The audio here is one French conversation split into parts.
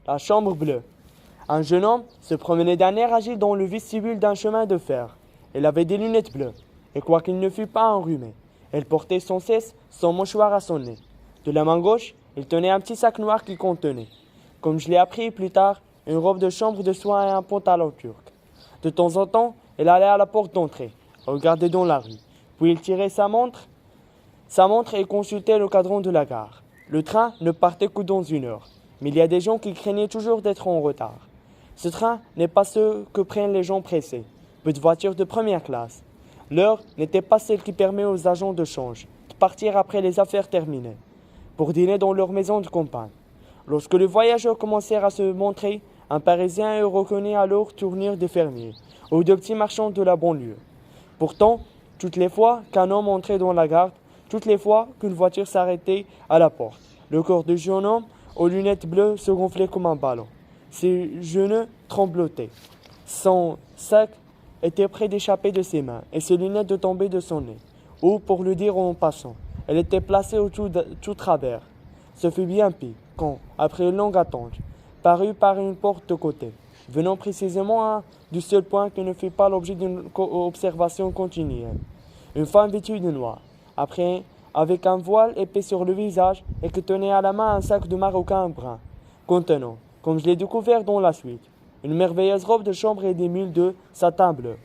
La chambre bleue. Un jeune homme se promenait d'un air agile dans le vestibule d'un chemin de fer. Il avait des lunettes bleues, et quoiqu'il ne fût pas enrhumé, il portait sans cesse son mouchoir à son nez. De la main gauche, il tenait un petit sac noir qui contenait, comme je l'ai appris plus tard, une robe de chambre de soie et un pantalon turc. De temps en temps, il allait à la porte d'entrée, regardait dans la rue, puis il tirait sa montre et consultait le cadran de la gare. Le train ne partait que dans 1 heure, mais il y a des gens qui craignaient toujours d'être en retard. Ce train n'est pas ce que prennent les gens pressés, petite voiture de première classe. L'heure n'était pas celle qui permet aux agents de change de partir après les affaires terminées, pour dîner dans leur maison de campagne. Lorsque les voyageurs commencèrent à se montrer, un Parisien eût reconnu alors tournure des fermiers ou de petits marchands de la banlieue. Pourtant, toutes les fois qu'un homme entrait dans la gare, toutes les fois qu'une voiture s'arrêtait à la porte, le corps du jeune homme aux lunettes bleues se gonflait comme un ballon. Ses genoux tremblotaient. Son sac était près d'échapper de ses mains et ses lunettes de tomber de son nez. Ou, pour le dire en passant, elle était placée au tout travers. Ce fut bien pis quand, après une longue attente, parut par une porte de côté, venant précisément du seul point qui ne fut pas l'objet d'une observation continuelle. Une femme vêtue de noir, avec un voile épais sur le visage et qui tenait à la main un sac de maroquin brun, contenant, comme je l'ai découvert dans la suite, une merveilleuse robe de chambre et des mules de satin bleu.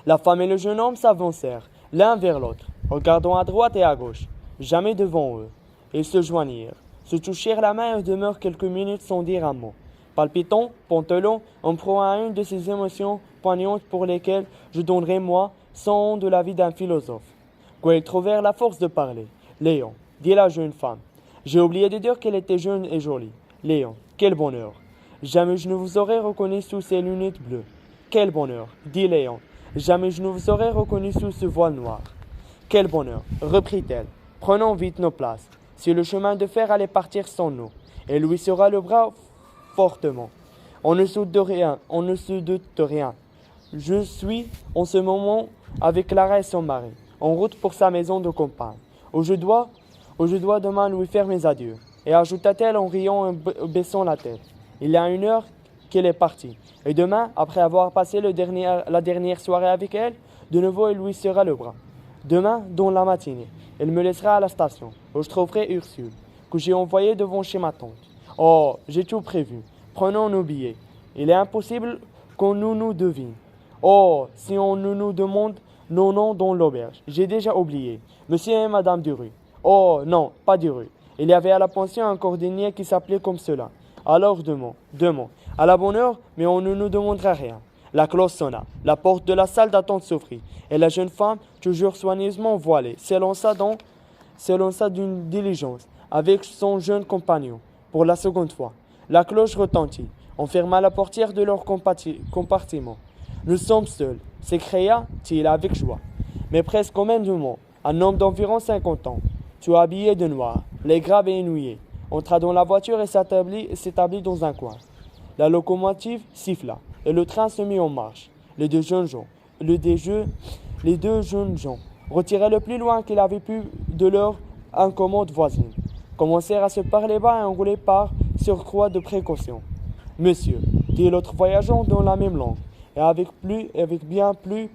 La femme et le jeune homme s'avancèrent, l'un vers l'autre, regardant à droite et à gauche, jamais devant eux. Ils se joignirent, se touchèrent la main et demeurèrent quelques minutes sans dire un mot. Palpitant, pantelant, en proie à une de ces émotions poignantes pour lesquelles je donnerais, moi, 100 ans de la vie d'un philosophe. Quand ils trouvèrent la force de parler, « Léon, dit la jeune femme, j'ai oublié de dire qu'elle était jeune et jolie. Léon, quel bonheur! Jamais je ne vous aurais reconnu sous ces lunettes bleues. Quel bonheur, dit Léon. Jamais je ne vous aurais reconnu sous ce voile noir. Quel bonheur, reprit-elle. Prenons vite nos places. Si le chemin de fer allait partir sans nous, elle lui serra le bras fortement. On ne se doute de rien. Je suis en ce moment avec Clara et son mari, en route pour sa maison de campagne, où je dois demain lui faire mes adieux. Et ajouta-t-elle en riant et baissant la tête, il y a 1 heure qu'elle est partie. Et demain, après avoir passé la dernière soirée avec elle, de nouveau il lui serra le bras. Demain, dans la matinée, elle me laissera à la station, où je trouverai Ursule, que j'ai envoyée devant chez ma tante. Oh, j'ai tout prévu. Prenons nos billets. Il est impossible qu'on nous devine. Oh, si on nous demande nos noms dans l'auberge. J'ai déjà oublié. Monsieur et Madame Duruy. Oh, non, pas Duruy. Il y avait à la pension un cordonnier qui s'appelait comme cela. Alors deux mots. À la bonne heure, mais on ne nous demandera rien. La cloche sonna. La porte de la salle d'attente s'ouvrit. Et la jeune femme, toujours soigneusement voilée, s'élança d'une diligence avec son jeune compagnon. Pour la seconde fois, la cloche retentit. On ferma la portière de leur compartiment. Nous sommes seuls, s'écria-t-il avec joie. Mais presque au même moment, un homme d'environ 50 ans, tout habillé de noir, les graves et ennuyé, entra dans la voiture et s'établit dans un coin. La locomotive siffla et le train se mit en marche. Les deux jeunes gens, retirés le plus loin qu'ils avaient pu de leur incommode voisine, commencèrent à se parler bas et enrouler par surcroît de précaution. « Monsieur, dit l'autre voyageur dans la même langue, et avec bien plus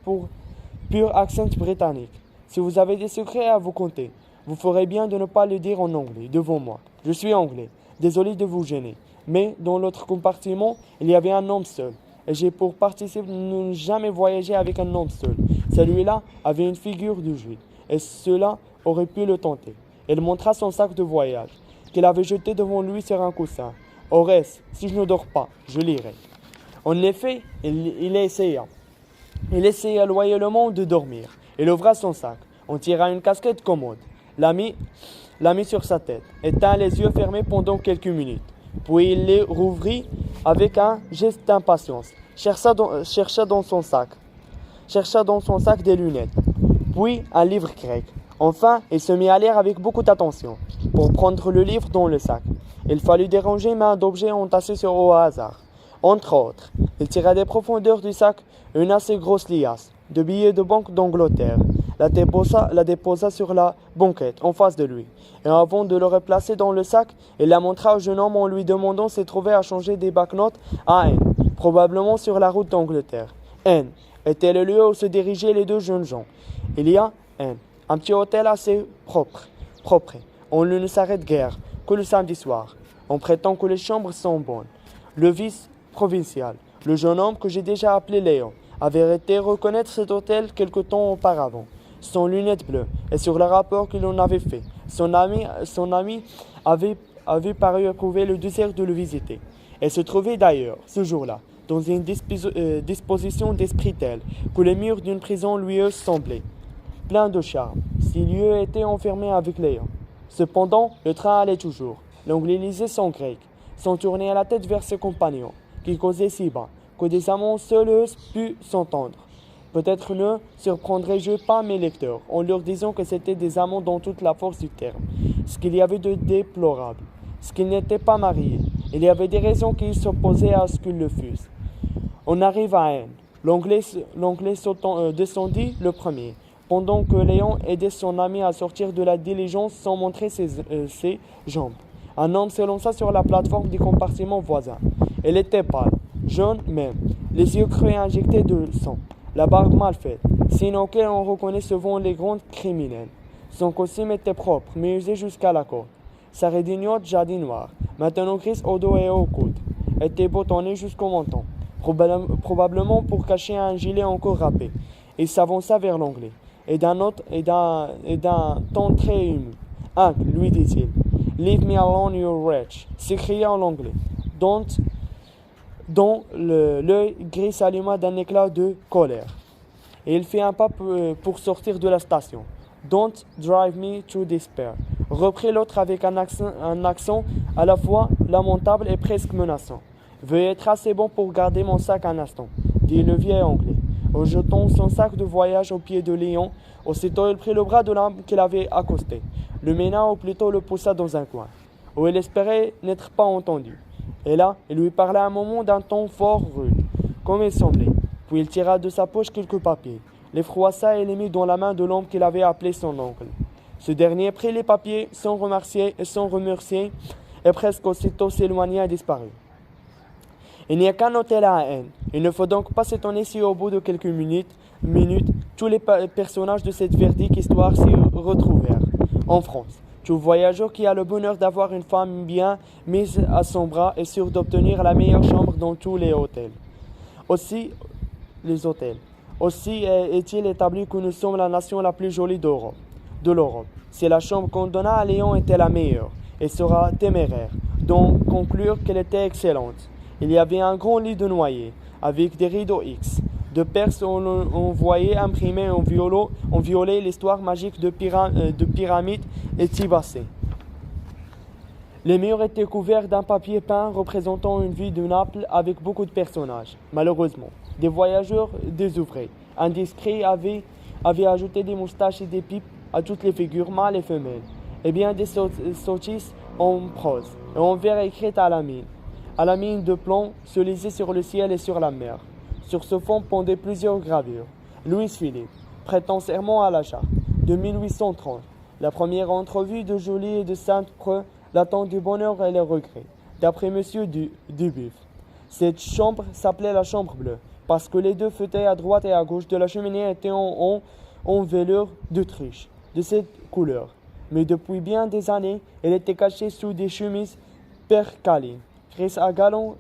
pur accent britannique, si vous avez des secrets à vous conter, vous ferez bien de ne pas le dire en anglais, devant moi. Je suis anglais, désolé de vous gêner, mais dans l'autre compartiment, il y avait un homme seul, et j'ai pour participe de ne jamais voyager avec un homme seul. Celui-là avait une figure de juif, et cela aurait pu le tenter. Il montra son sac de voyage, qu'il avait jeté devant lui sur un coussin. Au reste, si je ne dors pas, je lirai. En effet, il essaya loyalement de dormir. Il ouvra son sac, en tira une casquette commode, la mit sur sa tête, et tint les yeux fermés pendant quelques minutes. Puis il les rouvrit avec un geste d'impatience, chercha dans son sac des lunettes, puis un livre grec. Enfin, il se mit à lire avec beaucoup d'attention, pour prendre le livre dans le sac. Il fallut déranger main d'objets entassés au hasard. Entre autres, il tira des profondeurs du sac une assez grosse liasse de billets de banque d'Angleterre. la déposa sur la banquette en face de lui. Et avant de le replacer dans le sac, il la montra au jeune homme en lui demandant s'il trouvait à changer des banknotes à N, probablement sur la route d'Angleterre. N était le lieu où se dirigeaient les deux jeunes gens. Il y a N, un petit hôtel assez propre. On ne s'arrête guère que le samedi soir. On prétend que les chambres sont bonnes. Le vice-provincial, le jeune homme que j'ai déjà appelé Léon, avait été reconnaître cet hôtel quelque temps auparavant. Sans lunettes bleues et sur le rapport qu'il en avait fait, son ami avait paru éprouver le désir de le visiter. Elle se trouvait d'ailleurs, ce jour-là, dans une disposition d'esprit telle que les murs d'une prison lui eussent semblé plein de charme, s'il y eût été enfermé avec Léon. Cependant, le train allait toujours. L'Anglais lisait son grec, sans tourner la tête vers ses compagnons, qui causaient si bas, que des amants seuls eussent pu s'entendre. Peut-être ne surprendrai-je pas mes lecteurs en leur disant que c'étaient des amants dans toute la force du terme, ce qu'il y avait de déplorable, ce qu'ils n'étaient pas mariés. Il y avait des raisons qui s'opposaient à ce qu'ils le fussent. On arrive à N. L'Anglais descendit le premier, pendant que Léon aidait son ami à sortir de la diligence sans montrer ses jambes. Un homme se lança sur la plateforme du compartiment voisin. Elle était pâle, jaune même, les yeux creux et injectés de sang, la barbe mal faite, signe auquel on reconnaît souvent les grands criminels. Son costume était propre, mais usé jusqu'à la côte. Sa redingote jadis noire, maintenant grise au dos et au coude, était bottonnée jusqu'au menton, probablement pour cacher un gilet encore râpé. Il s'avança vers l'Anglais, et d'un ton très ému. « Hank, lui dit-il, leave me alone, you wretch !» s'écria l'Anglais, dont l'œil gris s'alluma d'un éclat de colère. Et il fit un pas pour sortir de la station. « Don't drive me to despair !» reprit l'autre avec un accent à la fois lamentable et presque menaçant. « Veuillez être assez bon pour garder mon sac un instant », dit le vieil Anglais, en jetant son sac de voyage au pied de Léon. Aussitôt, il prit le bras de l'homme qu'il avait accosté, le mena ou plutôt le poussa dans un coin, où il espérait n'être pas entendu. Et là, il lui parla un moment d'un ton fort rude, comme il semblait. Puis il tira de sa poche quelques papiers, les froissa et les mit dans la main de l'homme qu'il avait appelé son oncle. Ce dernier prit les papiers sans remercier, et presque aussitôt s'éloigna et disparut. Il n'y a qu'un hôtel à N. Il ne faut donc pas s'étonner si au bout de quelques minutes, tous les personnages de cette verdique histoire s'y retrouvèrent. En France, tout voyageur qui a le bonheur d'avoir une femme bien mise à son bras est sûr d'obtenir la meilleure chambre dans tous les hôtels. Aussi est-il établi que nous sommes la nation la plus jolie de l'Europe. Si la chambre qu'on donna à Léon était la meilleure, il sera téméraire d'en conclure qu'elle était excellente. Il y avait un grand lit de noyer, avec des rideaux X. De Perse, on voyait imprimer en violet l'histoire magique de pyramides et Tibassé. Les murs étaient couverts d'un papier peint représentant une ville de Naples avec beaucoup de personnages. Malheureusement, des voyageurs désœuvrés, indiscrets avaient ajouté des moustaches et des pipes à toutes les figures mâles et femelles, et bien des sottises en prose et en vers écrites à la mine de plomb se lisait sur le ciel et sur la mer. Sur ce fond pendaient plusieurs gravures. Louis-Philippe, prêtant serment à la charte, de 1830. La première entrevue de Joly et de Sainte-Preux, l'attente du bonheur et les regrets, d'après M. Dubuff. Cette chambre s'appelait la chambre bleue, parce que les deux fauteuils à droite et à gauche de la cheminée étaient en velours d'Autriche, de cette couleur. Mais depuis bien des années, elle était cachée sous des chemises percalines, grises à galons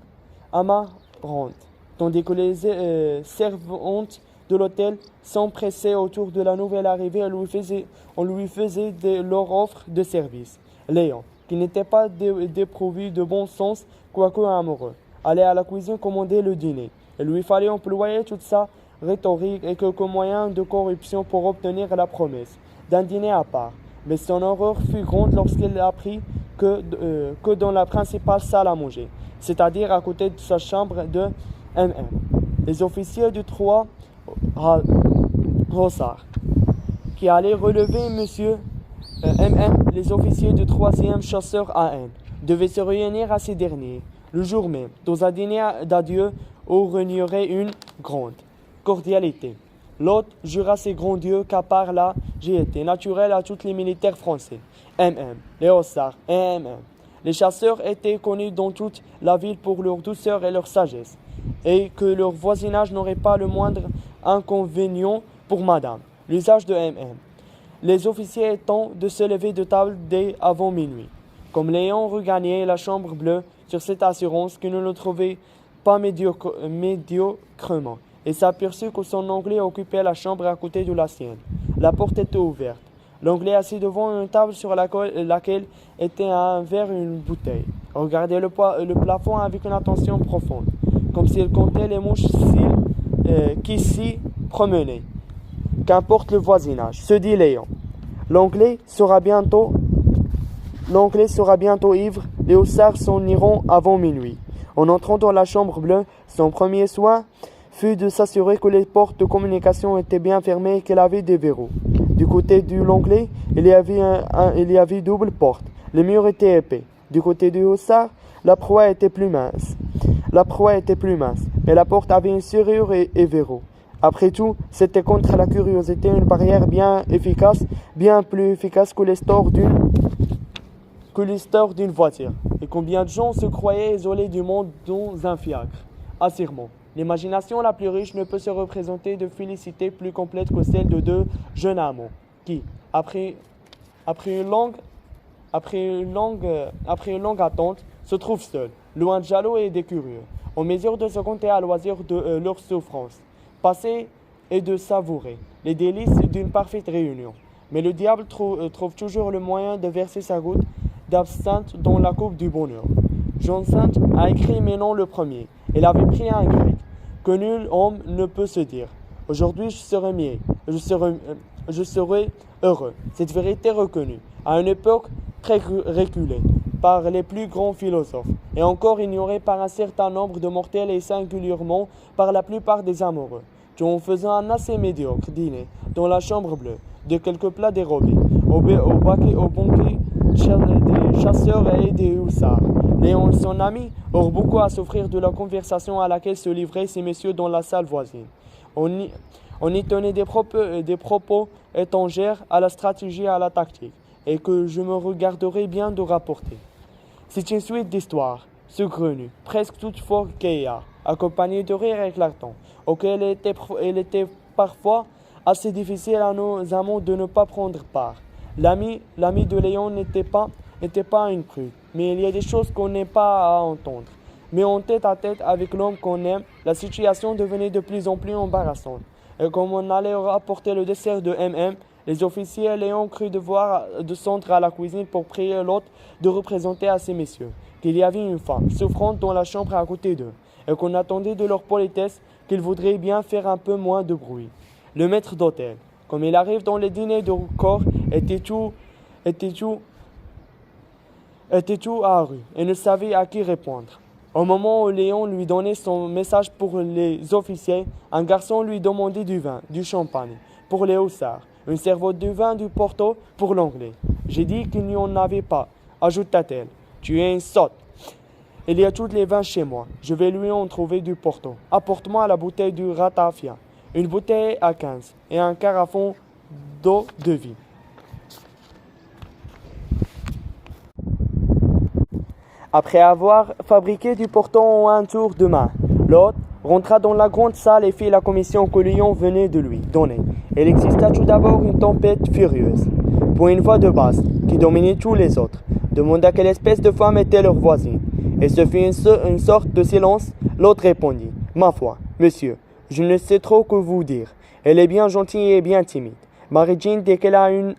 amarantes, tandis que les servantes de l'hôtel s'empressaient autour de la nouvelle arrivée. On lui faisait leur offre de service. Léon, qui n'était pas dépourvu de bon sens, quoique amoureux, allait à la cuisine commander le dîner. Il lui fallait employer toute sa rhétorique et quelques moyens de corruption pour obtenir la promesse d'un dîner à part. Mais son horreur fut grande lorsqu'il apprit que dans la principale salle à manger, c'est-à-dire à côté de sa chambre de MM, les officiers du 3 Rossard, qui allaient relever monsieur MM, les officiers du 3e chasseur AN, devaient se réunir à ces derniers, le jour même, dans un dîner d'adieu où régnerait une grande cordialité. L'autre jura ses grands dieux qu'à part là, j'ai été naturel à tous les militaires français. Les hussards, Les chasseurs étaient connus dans toute la ville pour leur douceur et leur sagesse, et que leur voisinage n'aurait pas le moindre inconvénient pour madame. L'usage de Les officiers étant de se lever de table dès avant minuit. Comme Léon regagnait la chambre bleue sur cette assurance qu'il ne le trouvait pas médiocrement, et s'aperçut que son Anglais occupait la chambre à côté de la sienne. La porte était ouverte. L'Anglais, assis devant une table sur laquelle était un verre et une bouteille, regardait le plafond avec une attention profonde, comme s'il comptait les mouches qui s'y promenaient. Qu'importe le voisinage, se dit Léon. L'Anglais sera bientôt ivre, les hussards s'en iront avant minuit. En entrant dans la chambre bleue, son premier soin fut de s'assurer que les portes de communication étaient bien fermées et qu'elle avait des verrous. Du côté de l'Anglais, il y avait double porte. Les murs étaient épais. Du côté du hussard, la proie était plus mince, mais la porte avait une serrure et verrou. Après tout, c'était contre la curiosité une barrière bien plus efficace que les stores d'une voiture. Et combien de gens se croyaient isolés du monde dans un fiacre. Assurément, l'imagination la plus riche ne peut se représenter de félicité plus complète que celle de deux jeunes amants qui, après une longue attente, se trouvent seuls, loin de jaloux et des curieux, en mesure de se compter à loisir de leur souffrance, passer et de savourer les délices d'une parfaite réunion. Mais le diable trouve toujours le moyen de verser sa goutte d'absinthe dans la coupe du bonheur. Jean Saint a écrit mais non le premier. Il avait pris un grec, que nul homme ne peut se dire. Aujourd'hui je serai heureux. Cette vérité reconnue, à une époque très reculée, par les plus grands philosophes, et encore ignorée par un certain nombre de mortels et singulièrement par la plupart des amoureux, qui en faisant un assez médiocre dîner dans la chambre bleue, de quelques plats dérobés, au banquet des chasseurs et des hussards. Léon et son ami eurent beaucoup à souffrir de la conversation à laquelle se livraient ces messieurs dans la salle voisine. On y tenait des propos étrangers à la stratégie et à la tactique, et que je me regarderais bien de rapporter. C'est une suite d'histoires, saugrenues, presque toutes fort gaillards, accompagnées de rires éclatants, auxquels il était parfois assez difficile à nos amants de ne pas prendre part. L'ami de Léon n'était pas une prude, mais il y a des choses qu'on n'aime pas à entendre. Mais en tête à tête avec l'homme qu'on aime, la situation devenait de plus en plus embarrassante. Et comme on allait rapporter le dessert de les officiers Léon crut devoir descendre à la cuisine pour prier l'hôte de représenter à ces messieurs qu'il y avait une femme souffrante dans la chambre à côté d'eux, et qu'on attendait de leur politesse qu'ils voudraient bien faire un peu moins de bruit. Le maître d'hôtel, comme il arrive dans les dîners de corps, était tout à rue et ne savait à qui répondre. Au moment où Léon lui donnait son message pour les officiers, un garçon lui demandait du vin, du champagne pour les hussards, une servante de vin du Porto pour l'Anglais. J'ai dit qu'il n'y en avait pas, ajouta-t-elle. Tu es une sotte. Il y a tous les vins chez moi. Je vais lui en trouver du Porto. Apporte-moi la bouteille du Ratafia, une bouteille à 15 et un carafon d'eau de vie. Après avoir fabriqué du Porto en un tour de main, l'hôte rentra dans la grande salle et fit la commission que Léon venait de lui donner. Il exista tout d'abord une tempête furieuse, pour une voix de basse, qui dominait tous les autres, demanda quelle espèce de femme était leur voisine. Et ce fut une sorte de silence. L'autre répondit, « Ma foi, monsieur, je ne sais trop que vous dire. Elle est bien gentille et bien timide. Marie-Jeanne, dès qu'elle a une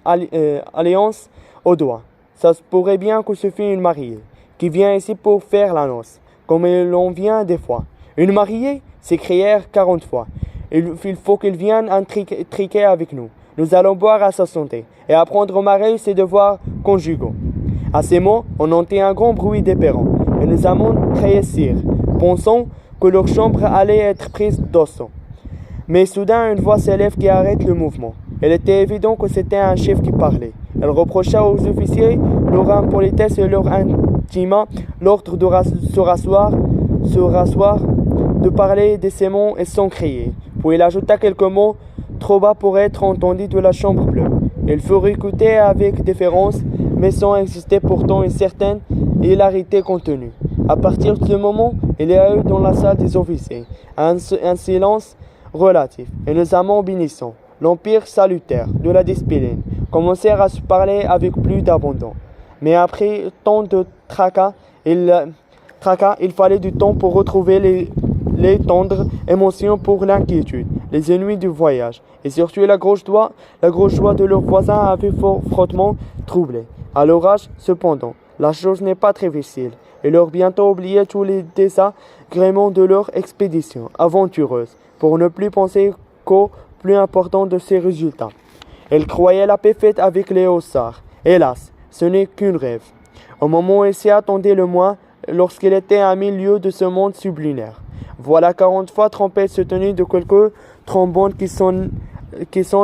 alliance au doigt, ça se pourrait bien que ce fût une mariée, qui vient ici pour faire la noce, comme il en vient des fois. Une mariée s'écrièrent 40 fois. Il faut qu'il vienne intriquer avec nous. Nous allons boire à sa santé et apprendre au mari ses devoirs conjugaux. À ces mots, on entendit un grand bruit d'éperons, et les amants tressaillirent, pensant que leur chambre allait être prise d'assaut. Mais soudain, une voix s'élève qui arrête le mouvement. Il était évident que c'était un chef qui parlait. Elle reprocha aux officiers leur impolitesse et leur intima l'ordre de se rasseoir, de parler décemment et sans crier. Puis il ajouta quelques mots trop bas pour être entendu de la chambre bleue. Il fut écouté avec déférence, mais sans exister pourtant une certaine hilarité contenue. À partir de ce moment, il y a eu dans la salle des officiers un silence relatif et nos amants bénissants. L'empire salutaire de la discipline commencèrent à se parler avec plus d'abandon. Mais après tant de tracas, il fallait du temps pour retrouver les tendres émotions pour l'inquiétude, les ennuis du voyage, et surtout la grosse joie de leurs voisins avait fortement troublé. À l'orage, cependant, la chose n'est pas très facile. Ils leur bientôt oublié tous les désagréments de leur expédition aventureuse, pour ne plus penser qu'au plus important de ces résultats. Ils croyaient la paix faite avec les hussards. Hélas, ce n'est qu'un rêve. Au moment où ils s'y attendaient le moins, lorsqu'il était à 1000 lieues de ce monde sublimaire. Voilà 40 fois trompette se tenir de quelques trombones qui sont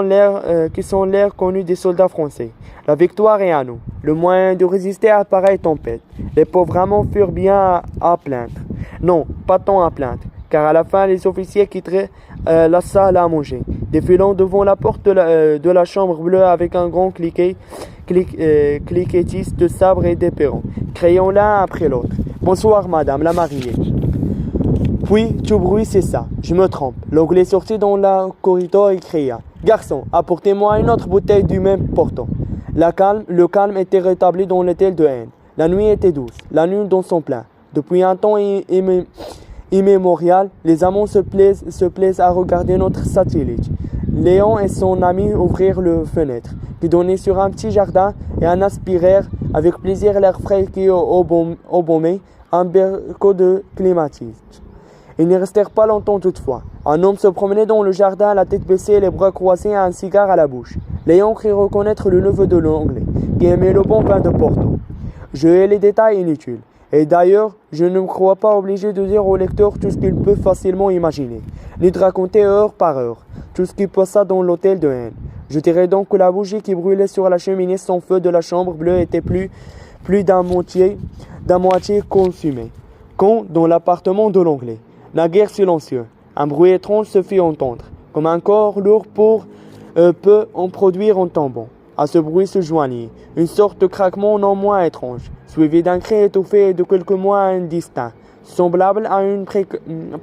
l'air connu des soldats français. La victoire est à nous. Le moyen de résister à pareille tempête. Les pauvres amants furent bien à plaindre. Non, pas tant à plaindre, car à la fin les officiers quitteraient la salle à manger, défilant devant la porte de la chambre bleue avec un grand cliquetis de sabres et d'éperons, criant l'un après l'autre. Bonsoir, madame la mariée. Puis tout bruit cessa. Je me trompe. L'anglais sortit dans le corridor et cria: Garçon, apportez-moi une autre bouteille du même portant. Le calme était rétabli dans l'hôtel de Haine. La nuit était douce, la lune dans son plein. Depuis un temps immémorial, les amants se plaisent à regarder notre satellite. Léon et son ami ouvrirent le fenêtre, qui donnait sur un petit jardin, et en aspirèrent avec plaisir l'air frais qui embaumait un berceau de climatisme. Ils ne restèrent pas longtemps toutefois. Un homme se promenait dans le jardin, la tête baissée et les bras croisés, un cigare à la bouche. Léon crut reconnaître le neveu de l'anglais, qui aimait le bon vin de Porto. Je hais les détails inutiles. Et d'ailleurs, je ne me crois pas obligé de dire au lecteur tout ce qu'il peut facilement imaginer, ni de raconter heure par heure tout ce qui passa dans l'hôtel de Haine. Je dirais donc que la bougie qui brûlait sur la cheminée sans feu de la chambre bleue était plus d'un moitié consumée. Quand, dans l'appartement de l'anglais, naguère silencieux, un bruit étrange se fit entendre, comme un corps lourd peut en produire en tombant. À ce bruit se joignit une sorte de craquement non moins étrange, suivi d'un cri étouffé et de quelques mots indistincts, semblable à une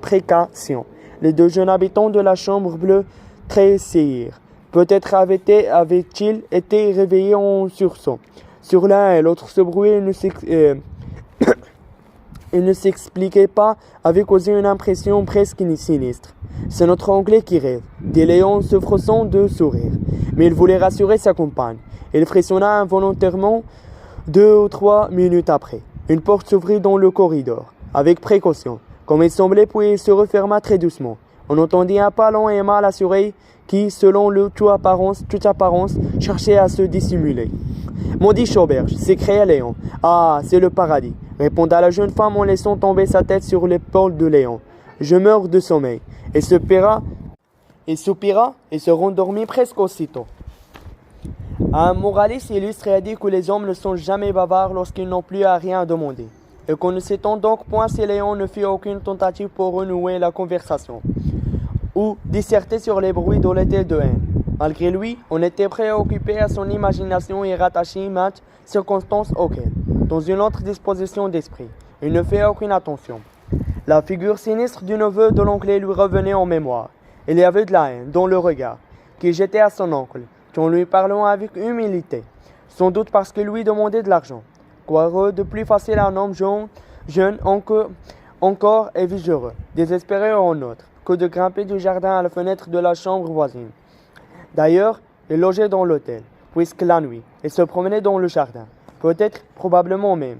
précation. Les deux jeunes habitants de la chambre bleue tressaillirent. Peut-être avaient-ils été réveillés en sursaut. Sur l'un et l'autre, ce bruit il ne s'expliquait pas, avait causé une impression presque sinistre. C'est notre Anglais qui rêve, dit Léon se froissant de sourire. Mais il voulait rassurer sa compagne. Il frissonna involontairement 2 ou 3 minutes après. Une porte s'ouvrit dans le corridor, avec précaution, comme il semblait, puis il se referma très doucement. On entendit un pas long et mal assuré qui, selon toute apparence, cherchait à se dissimuler. « Maudit Chauberge !» s'écria Léon. « Ah, c'est le paradis !» répondit la jeune femme en laissant tomber sa tête sur l'épaule de Léon. « Je meurs de sommeil. » Et soupira et se rendormit presque aussitôt. Un moraliste illustre a dit que les hommes ne sont jamais bavards lorsqu'ils n'ont plus à rien demander, et qu'on ne s'étend donc point si Léon ne fit aucune tentative pour renouer la conversation, ou disserter sur les bruits de l'hôtel de Haine. Malgré lui, on était préoccupé à son imagination et rattaché maintes circonstances auxquelles, dans une autre disposition d'esprit, il ne fait aucune attention. La figure sinistre du neveu de l'anglais lui revenait en mémoire. Il y avait de la haine dans le regard qu'il jetait à son oncle, tout en lui parlant avec humilité, sans doute parce qu'il lui demandait de l'argent. Quoi de plus facile à un homme jeune encore et vigoreux, désespéré en autre, que de grimper du jardin à la fenêtre de la chambre voisine. D'ailleurs, il logeait dans l'hôtel, puisque la nuit, il se promenait dans le jardin, peut-être, probablement même.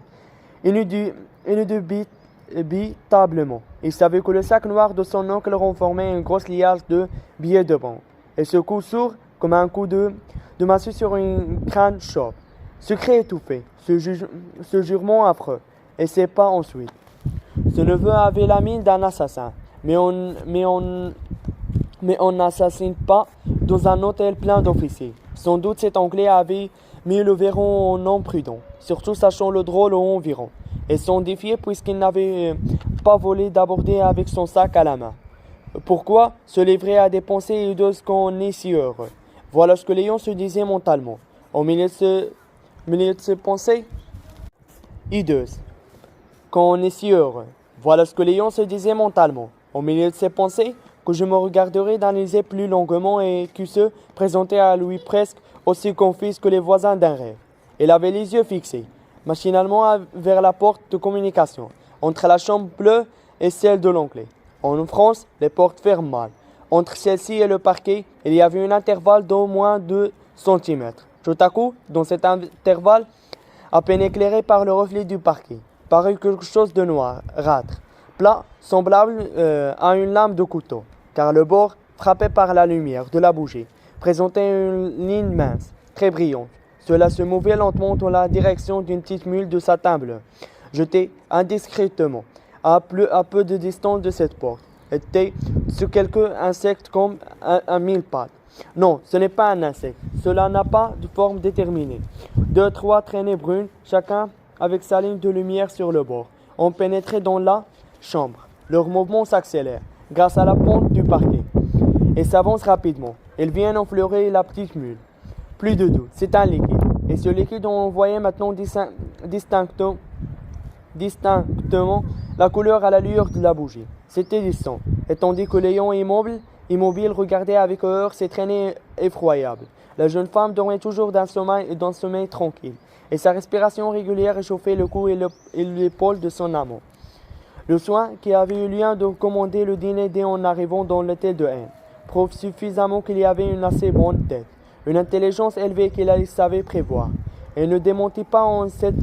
Inédubitablement, il savait que le sac noir de son oncle renfermait une grosse liasse de billets de banque, et ce coup sourd, comme un coup de massue sur une crâne chauve. Ce cri étouffé, ce jurement affreux, et ses pas ensuite. Ce neveu avait la mine d'un assassin, mais on n'assassine pas dans un hôtel plein d'officiers. Sans doute cet anglais avait mis le verrou en homme prudent, surtout sachant le drôle environ, et s'en défier puisqu'il n'avait pas volé d'aborder avec son sac à la main. Pourquoi se livrer à des pensées hideuses quand on est si heureux? Voilà ce que Léon se disait mentalement. Au milieu de ses pensées hideuses, quand on est si heureux. Voilà ce que Léon se disait mentalement. Au milieu de ses pensées, que je me regarderais d'analyser plus longuement et qui se présentait à lui presque aussi confuse que les voisins d'un rêve. Il avait les yeux fixés, machinalement vers la porte de communication, entre la chambre bleue et celle de l'onglet. En France, les portes ferment mal. Entre celle-ci et le parquet, il y avait un intervalle d'au moins 2 centimètres. Tout à coup, dans cet intervalle, à peine éclairé par le reflet du parquet, parut quelque chose de noirâtre, plat, semblable à une lame de couteau, car le bord, frappé par la lumière de la bougie, présentait une ligne mince, très brillante. Cela se mouvait lentement dans la direction d'une petite mule de satin bleu, jetée indiscrètement, à peu de distance de cette porte. Était sur quelque insecte comme un mille-pattes. Non, ce n'est pas un insecte. Cela n'a pas de forme déterminée. 2, 3 traînées brunes, chacun avec sa ligne de lumière sur le bord, ont pénétré dans la chambre. Leur mouvement s'accélère grâce à la pente du parquet et s'avance rapidement. Ils viennent enfleurer la petite mule. Plus de doute, c'est un liquide. Et ce liquide, on voyait maintenant distinctement la couleur à l'allure de la bougie. C'était du sang. Et tandis que Léon immobile regardait avec horreur ces traînées effroyables. La jeune femme dormait toujours d'un sommeil tranquille, et sa respiration régulière réchauffait le cou et l'épaule de son amant. Le soin qui avait eu lieu de commander le dîner dès en arrivant dans l'hôtel de Haine prouve suffisamment qu'il y avait une assez bonne tête, une intelligence élevée qu'il savait prévoir, et ne démentit pas en cette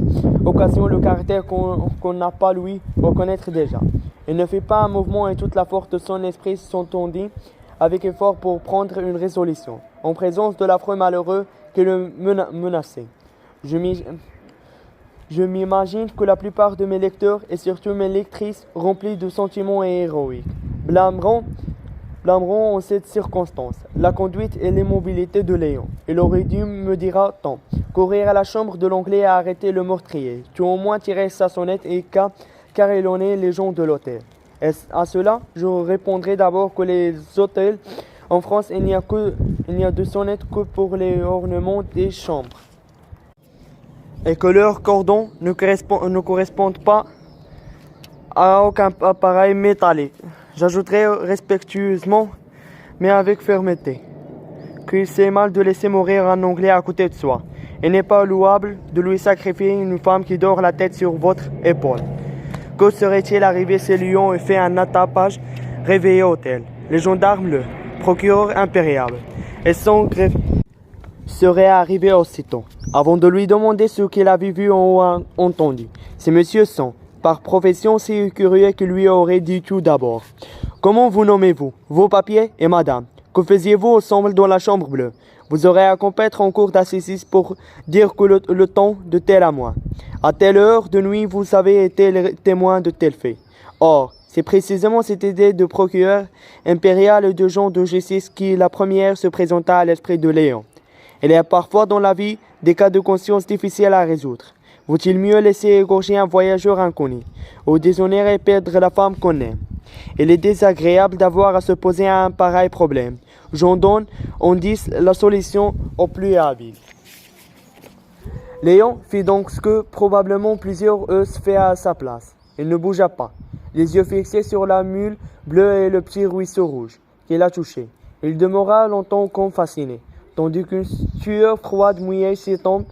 occasion le caractère qu'on n'a pas lui reconnaître déjà. Il ne fit pas un mouvement et toute la force de son esprit s'entendit avec effort pour prendre une résolution, en présence de l'affreux malheureux qui le menaçait. Je m'imagine que la plupart de mes lecteurs, et surtout mes lectrices, remplis de sentiments et héroïques, blâmeront en cette circonstance la conduite et l'immobilité de Léon. Il aurait dû, me dira-t-on, courir à la chambre de l'anglais et arrêter le meurtrier, tu au moins tirer sa sonnette et carillonner les gens de l'hôtel. Et à cela, je répondrai d'abord que les hôtels en France, il n'y a de sonnettes que pour les ornements des chambres, et que leurs cordons ne correspondent pas à aucun appareil métallique. J'ajouterai respectueusement, mais avec fermeté, qu'il c'est mal de laisser mourir un Anglais à côté de soi. Il n'est pas louable de lui sacrifier une femme qui dort la tête sur votre épaule. Que serait-il arrivé si Lyon eût fait un attapage réveillé au hôtel? Les gendarmes, le procureur impérial et son greffier seraient arrivés aussitôt, avant de lui demander ce qu'il avait vu ou entendu. Ces messieurs sont, par profession, si curieux qu'il lui aurait dit tout d'abord: comment vous nommez-vous? Vos papiers? Et madame, que faisiez-vous ensemble dans la chambre bleue? Vous aurez à comparaître en cour d'assises pour dire que le temps de tel à moi, à telle heure de nuit, vous avez été le témoin de tel fait. Or, c'est précisément cette idée de procureur impérial et de gens de justice qui, la première, se présenta à l'esprit de Léon. Il y a parfois dans la vie des cas de conscience difficiles à résoudre. Vaut-il mieux laisser égorger un voyageur inconnu, ou déshonorer et perdre la femme qu'on aime? Il est désagréable d'avoir à se poser un pareil problème. J'en donne en 10 la solution au plus habile. Léon fit donc ce que probablement plusieurs eussent fait à sa place. Il ne bougea pas, les yeux fixés sur la mule bleue et le petit ruisseau rouge qui la touchait. Il demeura longtemps comme fasciné, tandis qu'une sueur froide mouillait ses tempes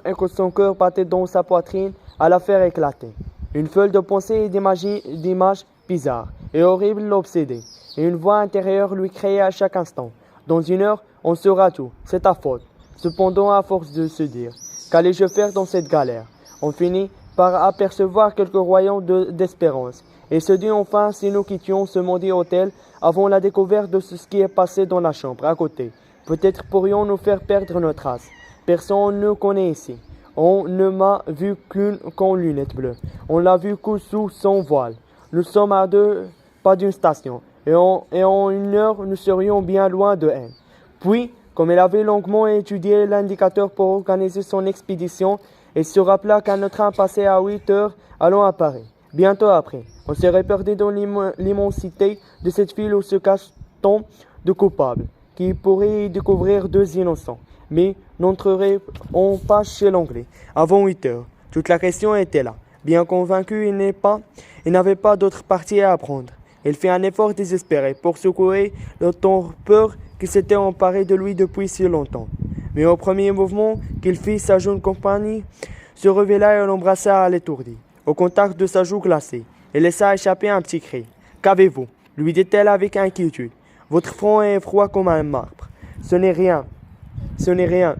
et que son cœur battait dans sa poitrine à la faire éclater. Une foule de pensées et d'images bizarres et horribles l'obsédaient, et une voix intérieure lui criait à chaque instant: dans une heure, on saura tout, c'est ta faute. Cependant, à force de se dire: qu'allais-je faire dans cette galère? On finit par apercevoir quelques royaumes d'espérance, et se dit enfin: si nous quittions ce maudit hôtel avant la découverte de ce qui est passé dans la chambre à côté, peut-être pourrions-nous faire perdre nos traces. Personne ne connaît ici. On ne m'a vu qu'en lunettes bleues. On l'a vu que sous son voile. Nous sommes à 2 pas d'une station, et en une heure, nous serions bien loin de Haine. Puis, comme il avait longuement étudié l'indicateur pour organiser son expédition, il se rappela qu'un train passait à 8 heures allant à Paris. Bientôt après, On serait perdu dans l'immensité de cette ville où se cachent tant de coupables, qui pourraient y découvrir deux innocents. Mais n'entreraient-on pas chez l'Anglais avant 8 heures? Toute la question était là. Bien convaincu, il n'avait pas d'autre parti à apprendre. Il fit un effort désespéré pour secouer le torpeur qui s'était emparé de lui depuis si longtemps. Mais au premier mouvement qu'il fit, sa jeune compagnie se révéla et l'embrassa à l'étourdi, au contact de sa joue glacée, et laissa échapper un petit cri. « Qu'avez-vous » lui dit-elle avec inquiétude. « Votre front est froid comme un marbre. Ce n'est rien. Ce n'est rien. »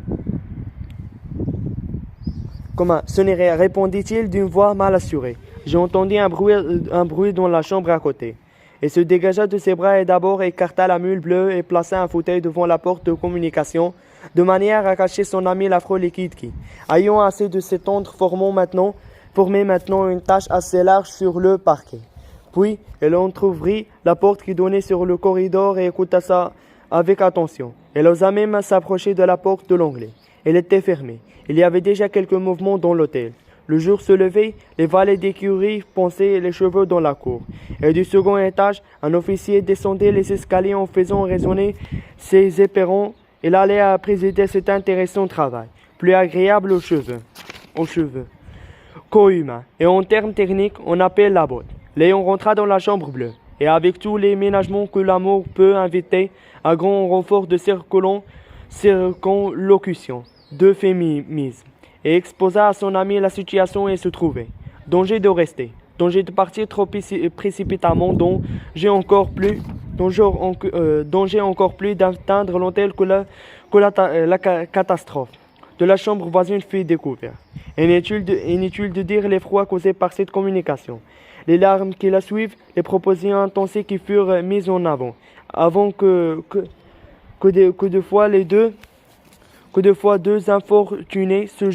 Comment? Ce n'est rien, répondit-il d'une voix mal assurée. J'ai entendu un bruit dans la chambre à côté. Il se dégagea de ses bras et d'abord écarta la mule bleue et plaça un fauteuil devant la porte de communication, de manière à cacher son ami l'affreux liquide qui, ayant assez de s'étendre, formait maintenant une tache assez large sur le parquet. Puis, elle entr'ouvrit la porte qui donnait sur le corridor et écouta ça avec attention. Elle osa même s'approcher de la porte de l'anglais. Elle était fermée. Il y avait déjà quelques mouvements dans l'hôtel. Le jour se levait, les valets d'écurie ponçaient les chevaux dans la cour. Et du second étage, un officier descendait les escaliers en faisant résonner ses éperons. Il allait à présider cet intéressant travail, plus agréable aux cheveux. Co-humain. Et en termes techniques, on appelle la botte. Léon rentra dans la chambre bleue. Et avec tous les ménagements que l'amour peut inviter, à grand renfort de circonlocution, d'euphémisme, et exposa à son ami la situation où il se trouvait. Danger de rester, danger de partir trop précipitamment, danger encore plus d'atteindre l'hôtel que la catastrophe de la chambre voisine fut découverte. Inutile de dire l'effroi causé par cette communication. Les larmes qui la suivent, les propositions intensées qui furent mises en avant que de fois deux infortunés se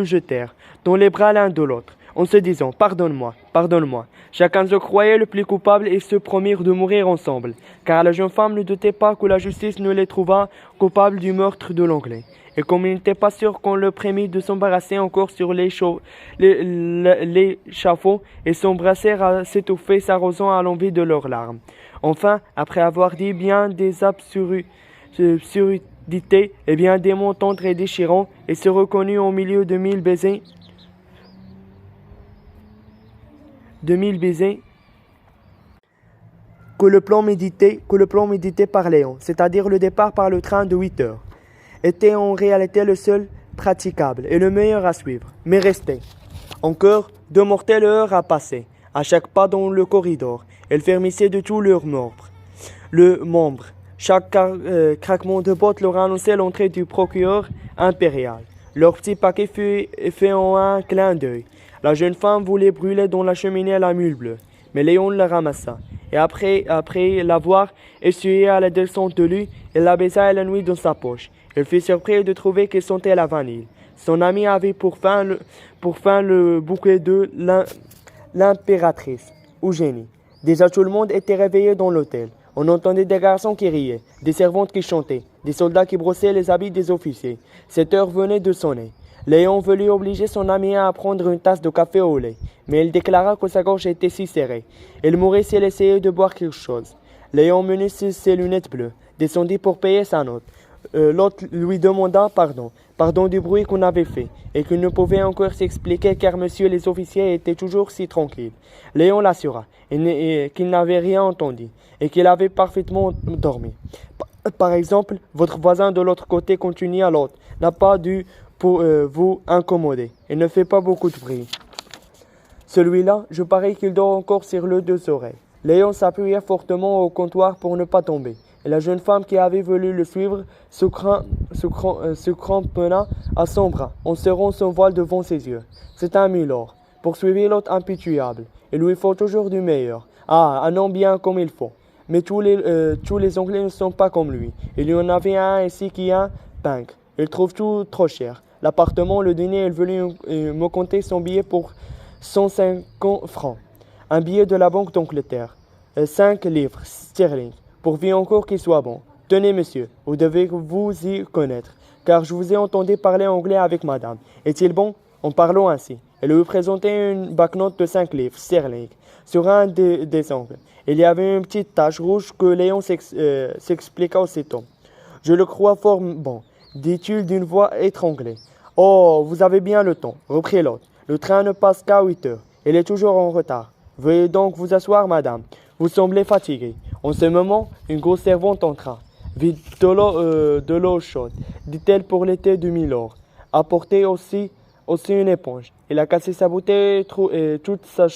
jetèrent dans les bras l'un de l'autre, en se disant « Pardonne-moi, pardonne-moi ». Chacun se croyait le plus coupable et se promirent de mourir ensemble, car la jeune femme ne doutait pas que la justice ne les trouvât coupables du meurtre de l'anglais. Et comme il n'était pas sûr qu'on le prémit de s'embarrasser encore sur l'échafaud, ils s'embrassèrent à s'étouffer, s'arrosant à l'envie de leurs larmes. Enfin, après avoir dit bien des absurdités et bien des mots tendres et déchirants, il se reconnut au milieu de mille baisers, que le plan médité par Léon, c'est-à-dire le départ par le train de 8 heures, était en réalité le seul praticable et le meilleur à suivre. Mais restait encore 2 mortelles heures à passer. À chaque pas dans le corridor, elles fermissaient de tout leur membre. Chaque craquement de bottes leur annonçait l'entrée du procureur impérial. Leur petit paquet fut fait en un clin d'œil. La jeune femme voulait brûler dans la cheminée la mule bleue, mais Léon la ramassa. Et après l'avoir essuyée à la descente de lui, il la baisa la nuit dans sa poche. Il fut surpris de trouver qu'elle sentait la vanille. Son ami avait pour fin le bouquet de l'impératrice, Eugénie. Déjà tout le monde était réveillé dans l'hôtel. On entendait des garçons qui riaient, des servantes qui chantaient, des soldats qui brossaient les habits des officiers. Cette heure venait de sonner. Léon voulut obliger son ami à prendre une tasse de café au lait, mais il déclara que sa gorge était si serrée. Il mourrait s'il essayait de boire quelque chose. Léon menait ses lunettes bleues, descendit pour payer sa note. L'autre lui demanda pardon du bruit qu'on avait fait, et qu'il ne pouvait encore s'expliquer car monsieur les officiers étaient toujours si tranquilles. Léon l'assura qu'il n'avait rien entendu, et qu'il avait parfaitement dormi. Par exemple, votre voisin de l'autre côté, continua l'autre, n'a pas dû vous incommoder. Il ne fait pas beaucoup de bruit. Celui-là, je parie qu'il dort encore sur les 2 oreilles. Léon s'appuya fortement au comptoir pour ne pas tomber. Et la jeune femme qui avait voulu le suivre se cramponna à son bras, en serrant son voile devant ses yeux. C'est un milord, poursuivit l'autre impitoyable. Il lui faut toujours du meilleur. Ah, un homme bien comme il faut. Mais tous les Anglais ne sont pas comme lui. Il y en avait un ici qui a un punk. Il trouve tout trop cher. L'appartement, le dîner, il voulait me compter son billet pour 150 francs. Un billet de la Banque d'Angleterre. 5 livres sterling. Pourvu encore qu'il soit bon. Tenez, monsieur, vous devez vous y connaître, car je vous ai entendu parler anglais avec madame. Est-il bon? En parlant ainsi. Elle lui présentait une banquenote de 5 livres sterling sur un des angles. Il y avait une petite tache rouge que Léon s'expliqua aussitôt. Je le crois fort bon, dit-il d'une voix étranglée. Oh, vous avez bien le temps, reprit l'autre. Le train ne passe qu'à 8 heures. Il est toujours en retard. Veuillez donc vous asseoir, madame. Vous semblez fatiguée. En ce moment, une grosse servante entra. Vite de l'eau chaude, dit-elle pour l'été de Milord. Apportez aussi une éponge. Il a cassé sa bouteille et toute sa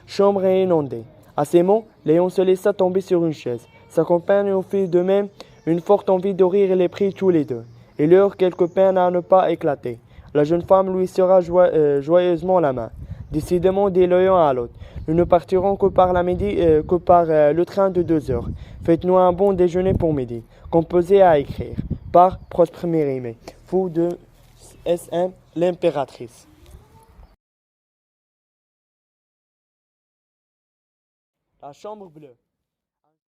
chambre est inondée. À ces mots, Léon se laissa tomber sur une chaise. Sa compagne en fit de même, une forte envie de rire et les prit tous les deux. Il eurent quelque peine à ne pas éclater. La jeune femme lui serra joyeusement la main. Décidément, dit l'un à l'autre, nous ne partirons que par le train de 2 heures. Faites-nous un bon déjeuner pour midi. Composé à écrire. Par Prosper Mérimée, fou de S.M. l'impératrice. La chambre bleue.